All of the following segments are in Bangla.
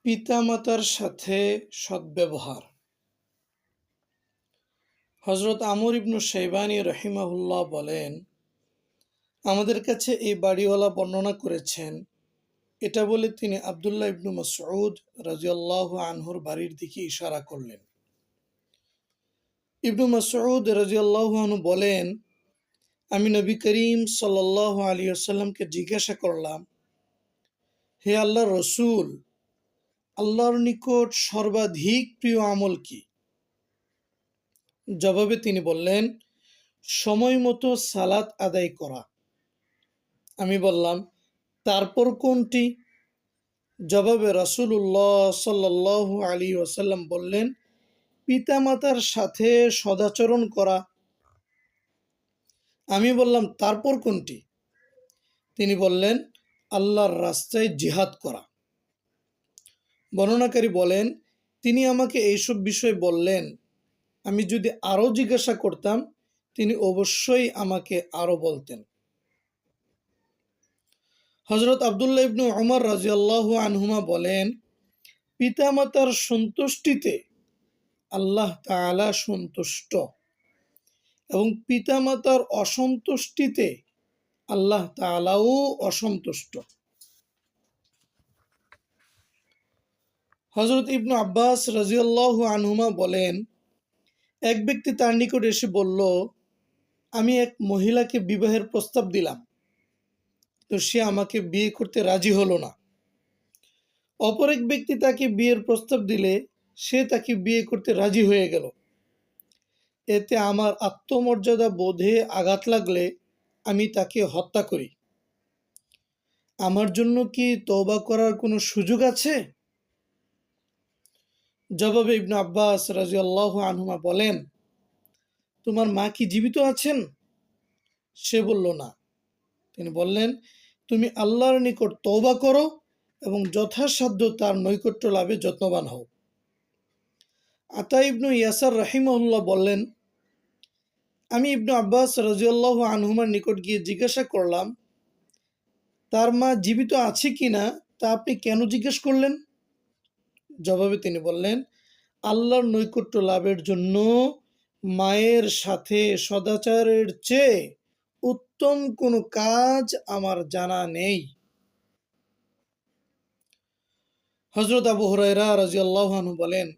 পিতামাতার সাথে সদ্ব্যবহার। হযরত আমর ইবনু শাইবানী রাহিমাহুল্লাহ বলেন, আমাদের কাছে এই বাড়িওয়ালা বর্ণনা করেছেন। এটা বলে তিনি আব্দুল্লাহ ইবনু মাসউদ রাদিয়াল্লাহু আনহুর বাড়ির দিকে ইশারা করলেন। ইবনু মাসউদ রাদিয়াল্লাহু আনহু বলেন, আমি নবী করিম সাল্লাল্লাহু আলাইহি ওয়াসাল্লামকে জিজ্ঞাসা করলাম, হে আল্লাহর রসূল, আল্লাহর নিকট সর্বাধিক প্রিয় আমল কি? জবাবে তিনি বললেন, সময় মতো সালাত আদায় করা। আমি বললাম, তারপর কোনটি? জবাবে রাসূলুল্লাহ সাল্লাল্লাহু আলাইহি ওয়াসাল্লাম বললেন, পিতামাতার সাথে সদাচরণ করা। আমি বললাম, তারপর কোনটি? তিনি বললেন, আল্লাহর রাস্তায় জিহাদ করা। বর্ণনাকারী বলেন, তিনি আমাকে এইসব বিষয় বললেন। আমি যদি আরও জিজ্ঞাসা করতাম, তিনি অবশ্যই আমাকে আরও বলতেন। হযরত আব্দুল্লাহ ইবনু উমর রাদিয়াল্লাহু আনহুমা বলেন, পিতামাতার সন্তুষ্টিতে আল্লাহ তাআলা সন্তুষ্ট এবং পিতামাতার অসন্তুষ্টিতে আল্লাহ তাআলাও অসন্তুষ্ট। হযরত ইবনু আব্বাস রাদিয়াল্লাহু আনহুমা বলেন, এক ব্যক্তি তার নিকট এসে বলল, আমি এক মহিলাকে বিবাহের প্রস্তাব দিলাম, তো সে আমাকে বিয়ে করতে রাজি হলো না। অপর এক ব্যক্তি তাকে বিয়ের প্রস্তাব দিলে সে তাকে বিয়ে করতে রাজি হয়ে গেল। এতে আমার আত্মমর্যাদা বোধে আঘাত লাগলে আমি তাকে হত্যা করি। আমার জন্য কি তওবা করার কোনো সুযোগ আছে? জবাবে ইবনে আব্বাস রাদিয়াল্লাহু আনহুমা বলেন, তোমার মা কি জীবিত আছেন? সে বলল, না। তিনি বললেন, তুমি আল্লাহর নিকট তওবা করো এবং যথাসাধ্য তার নৈকট্য লাভে যত্নবান হও। আতা ইবনু ইয়াসার রাহিমাহুল্লাহ বললেন, আমি ইবনু আব্বাস রাদিয়াল্লাহু আনহুমার নিকট গিয়ে জিজ্ঞাসা করলাম, তার মা জীবিত আছে কিনা তা আপনি কেন জিজ্ঞেস করলেন? জবাবে তিনি বললেন, আল্লাহর নৈকট্য লাভের জন্য মায়ের সাথে সদাচারের চেয়ে উত্তম কোনো কাজ আমার জানা নেই। হযরত আবু হুরায়রা রাদিয়াল্লাহু আনহু বলেন,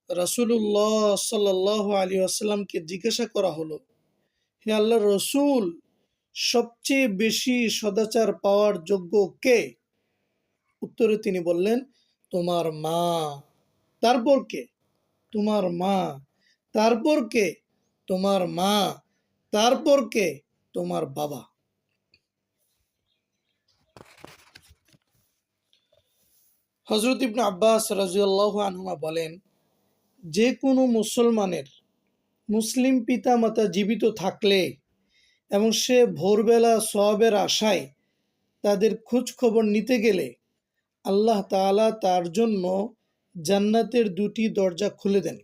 রাসূলুল্লাহ সাল্লাল্লাহু আলাইহি ওয়াসাল্লামকে জিজ্ঞাসা করা হলো, হে আল্লাহর রসূল, সবচেয়ে বেশি সদাচার পাওয়ার যোগ্য কে? উত্তরে তিনি বললেন, তোমার মা। তারপর কে? তোমার মা। তারপর কে? তোমার মা। তারপর কে? তোমার বাবা। হযরত ইবনে আব্বাস রাদিয়াল্লাহু আনহুমা বলেন, যে কোনো মুসলমানের মুসলিম পিতামাতা জীবিত থাকলে এবং সে ভোরবেলা সওয়াবের আশায় তাদের খোঁজ খবর নিতে গেলে আল্লাহ তাআলা তার জন্য জান্নাতের দুটি দরজা খুলে দেন।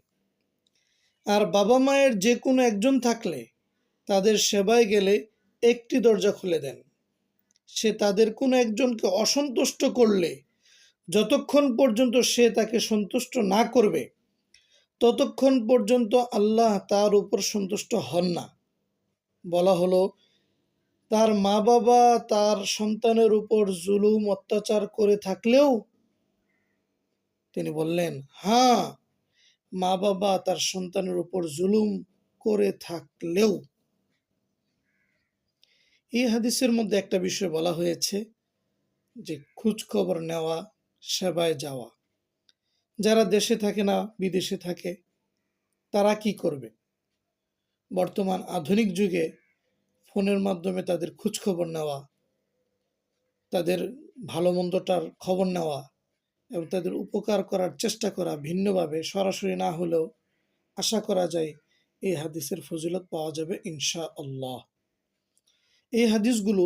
আর বাবা মায়ের যে কোনো একজন থাকলে তাদের সেবায় গেলে একটি দরজা খুলে দেন। সে তাদের কোনো একজনকে অসন্তুষ্ট করলে যতক্ষণ পর্যন্ত সে তাকে সন্তুষ্ট না করবে ততক্ষণ পর্যন্ত আল্লাহ তার উপর সন্তুষ্ট হন না। বলা হলো, তার মা বাবা তার সন্তানের উপর জুলুম অত্যাচার করে থাকলেও? তিনি বললেন, হ্যাঁ, মা বাবা তার সন্তানের উপর জুলুম করে থাকলেও। এই হাদিসের মধ্যে একটা বিষয় বলা হয়েছে যে খোঁজ খবর নেওয়া, সেবায় যাওয়া। যারা দেশে থাকে না, বিদেশে থাকে, তারা কি করবে? বর্তমান আধুনিক যুগে ফোনের মাধ্যমে তাদের খোঁজ খবর নেওয়া, তাদের ভালো মন্দটার খবর নেওয়া এবং তাদের উপকার করার চেষ্টা করা, ভিন্নভাবে সরাসরি না হলেও আশা করা যায় এই হাদিসের ফজিলত পাওয়া যাবে ইনশাআল্লাহ। এই হাদিসগুলো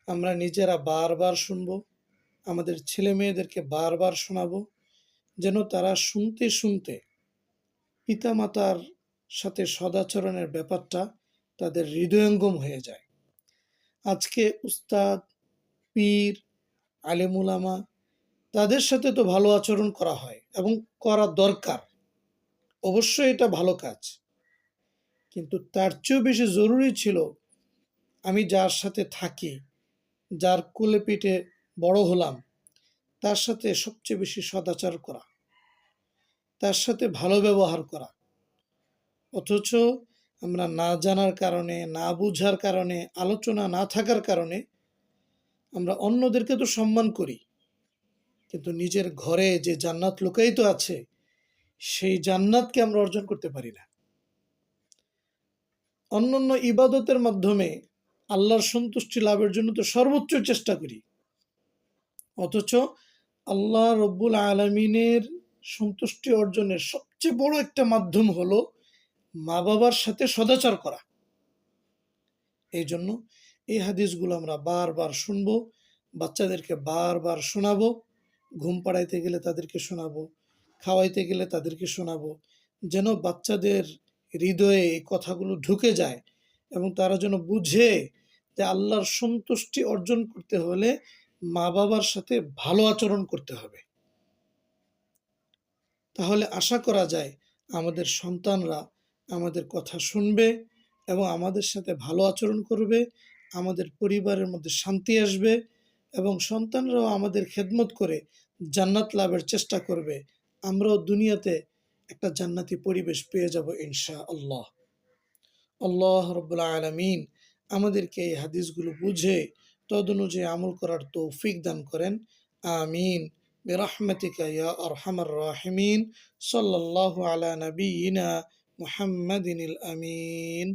আমরা নিজেরা বারবার শুনব, আমাদের ছেলে মেয়েদেরকে বারবার শোনাবো, যেন তারা শুনতে শুনতে পিতামাতার সাথে সদাচরণের ব্যাপারটা তাদের হৃদয়ঙ্গম হয়ে যায়। আজকে উস্তাদ, পীর, আলেমুলামা তাদের সাথে তো ভালো আচরণ করা হয় এবং করা দরকার, অবশ্যই এটা ভালো কাজ। কিন্তু তার চেয়েও বেশি জরুরি ছিল আমি যার সাথে থাকি, যার কোলে পিঠে বড় হলাম, তার সাথে সবচেয়ে বেশি সদাচার করা, তার সাথে ভালো ব্যবহার করা। অথচ আমরা না জানার কারণে, না বুঝার কারণে, আলোচনা না থাকার কারণে আমরা অন্যদেরকে তো সম্মান করি, কিন্তু নিজের ঘরে যে জান্নাত লুকায়িত আছে সেই জান্নাতকে আমরা অর্জন করতে পারি না। অন্যান্য ইবাদতের মাধ্যমে আল্লাহর সন্তুষ্টি লাভের জন্য তো সর্বোচ্চ চেষ্টা করি, অথচ আল্লাহ রব্বুল আলমিনের সন্তুষ্টি অর্জনের সবচেয়ে বড় একটা মাধ্যম হলো মা বাবার সাথে সদাচার করা। এই জন্য এই হাদিসগুলো আমরা বারবার শুনবো, বাচ্চাদেরকে বারবার শোনাবো, ঘুম পাড়াইতে গেলে তাদেরকে শোনাবো, খাওয়াইতে গেলে তাদেরকে শোনাবো, যেন বাচ্চাদের হৃদয়ে এই কথাগুলো ঢুকে যায় এবং তারা যেন বুঝে যে আল্লাহর সন্তুষ্টি অর্জন করতে হলে মা বাবার সাথে ভালো আচরণ করতে হবে। তাহলে আশা করা যায় আমাদের সন্তানরা আমাদের কথা শুনবে এবং আমাদের সাথে ভালো আচরণ করবে, আমাদের পরিবারের মধ্যে শান্তি আসবে এবং সন্তানরাও আমাদের খেদমত করে জান্নাত লাভের চেষ্টা করবে। আমরাও দুনিয়াতে একটা জান্নাতি পরিবেশ পেয়ে যাব ইনশাআল্লাহ। আল্লাহ রাব্বুল আলামিন আমাদেরকে এই হাদিসগুলো বুঝে তদনুযায়ী আমল করার তৌফিক দান করেন। আমিন বিরহমাতিকা ইয়া আরহামার রাহিমিন। সাল্লাল্লাহু আলা নবিয়িনা মুহাম্মাদিনিল আমিন।